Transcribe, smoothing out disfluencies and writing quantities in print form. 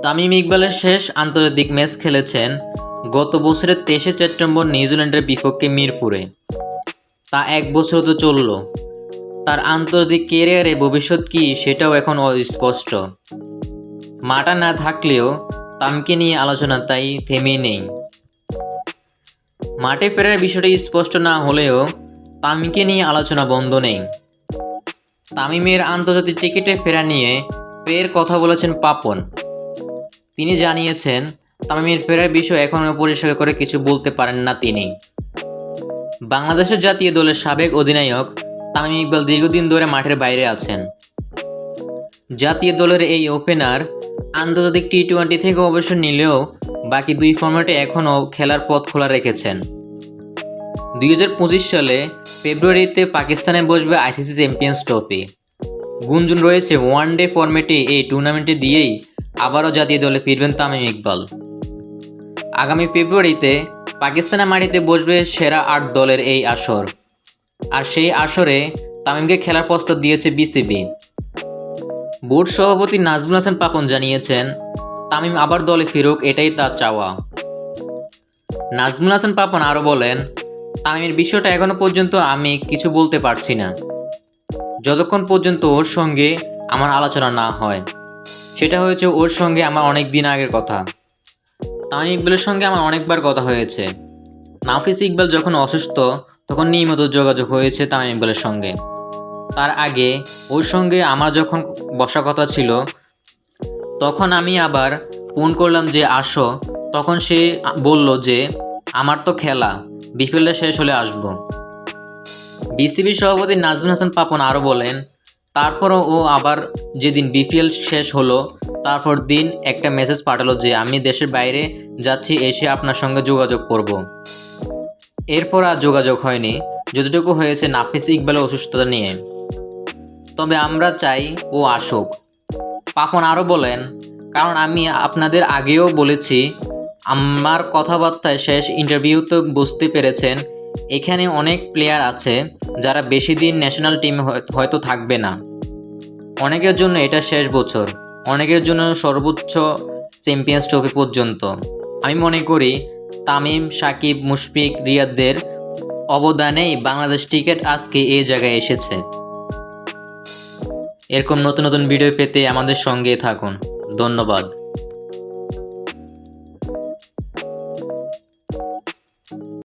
তামিম ইকবালের শেষ আন্তর্জাতিক ম্যাচ খেলেছেন গত বছরের 23শে সেপ্টেম্বর নিউজিল্যান্ডের বিপক্ষে মিরপুরে। তা এক বছর তো চলল। তার আন্তর্জাতিক ক্যারিয়ারে ভবিষ্যৎ কী সেটাও এখন অস্পষ্ট। মাঠে না থাকলেও তামিমকে নিয়ে আলোচনা তাই থেমেই নেই। মাঠে ফেরার বিষয়টি স্পষ্ট না হলেও তামিমকে নিয়ে আলোচনা বন্ধ নেই। তামিমের আন্তর্জাতিক টিকিটে ফেরা নিয়ে ফের কথা বলেছেন পাপন। তিনি জানিয়েছেন, তামিমের ফেরার বিষয় এখনও পরিষ্কার করে কিছু বলতে পারেন না তিনি। বাংলাদেশের জাতীয় দলের সাবেক অধিনায়ক তামিম ইকবাল দীর্ঘদিন ধরে মাঠের বাইরে আছেন। জাতীয় দলের এই ওপেনার আন্তর্জাতিক টি-20 থেকে অবসর নিলেও বাকি দুই ফরম্যাটে এখনও খেলার পথ খোলা রেখেছেন। 2025 সালে ফেব্রুয়ারিতে পাকিস্তানে বসবে আইসিসি চ্যাম্পিয়ন্স ট্রফি। গুঞ্জন রয়েছে ওয়ানডে ফরম্যাটে এই টুর্নামেন্টে দিয়েই আবারও জাতীয় দলে ফিরবেন তামিম ইকবাল। আগামী ফেব্রুয়ারিতে পাকিস্তানের মাটিতে বসবে সেরা 8 দলের এই আসর। আর সেই আসরে তামিমকে খেলার প্রস্তাব দিয়েছে বিসিবি। বোর্ড সভাপতি নাজমুল হাসান পাপন জানিয়েছেন, তামিম আবার দলে ফিরুক, এটাই তার চাওয়া। নাজমুল হাসান পাপন আরও বলেন, তামিমের বিষয়টা এখনও পর্যন্ত আমি কিছু বলতে পারছি না, যতক্ষণ পর্যন্ত ওর সঙ্গে আমার আলোচনা না হয়। সেটা হয়েছে ওর সঙ্গে আমার অনেক দিন আগের কথা। তামিম ইকবালের সঙ্গে আমার অনেকবার কথা হয়েছে। নাফিস ইকবাল যখন অসুস্থ তখন নিয়মিত যোগাযোগ হয়েছে তামিম ইকবালের সঙ্গে। তার আগে ওর সঙ্গে আমার যখন বসা কথা ছিল তখন আমি আবার ফোন করলাম যে আসো, তখন সে বলল যে আমার তো খেলা, বিপিএলটা শেষ হলে আসবো। বিসিবি সভাপতি নাজমুল হাসান পাপন আরও বলেন, তারপরও ও আবার যেদিন বিপিএল শেষ হলো তারপর দিন একটা মেসেজ পাঠালো যে আমি দেশের বাইরে যাচ্ছি, এসে আপনার সঙ্গে যোগাযোগ করব। এরপর আর যোগাযোগ হয়নি, যতটুকু হয়েছে নাফিস ইকবালের অসুস্থতা নিয়ে। তবে আমরা চাই ও আসুক। পাপন আরও বলেন, কারণ আমি আপনাদের আগেও বলেছি, আমার কথাবার্তায় শেষ ইন্টারভিউতে বুঝতে পেরেছেন এখানে অনেক প্লেয়ার আছে যারা বেশি দিন ন্যাশনাল টিমে হয়তো থাকবে না। অনেকের জন্য এটা শেষ বছর, অনেকের জন্য সর্বোচ্চ চ্যাম্পিয়ন্স ট্রফি পর্যন্ত। আমি মনে করি তামিম, সাকিব, মুশফিক, রিয়াদদের অবদানেই বাংলাদেশ ক্রিকেট আজকে এই জায়গায় এসেছে। এরকম নতুন নতুন ভিডিও পেতে আমাদের সঙ্গে থাকুন। ধন্যবাদ।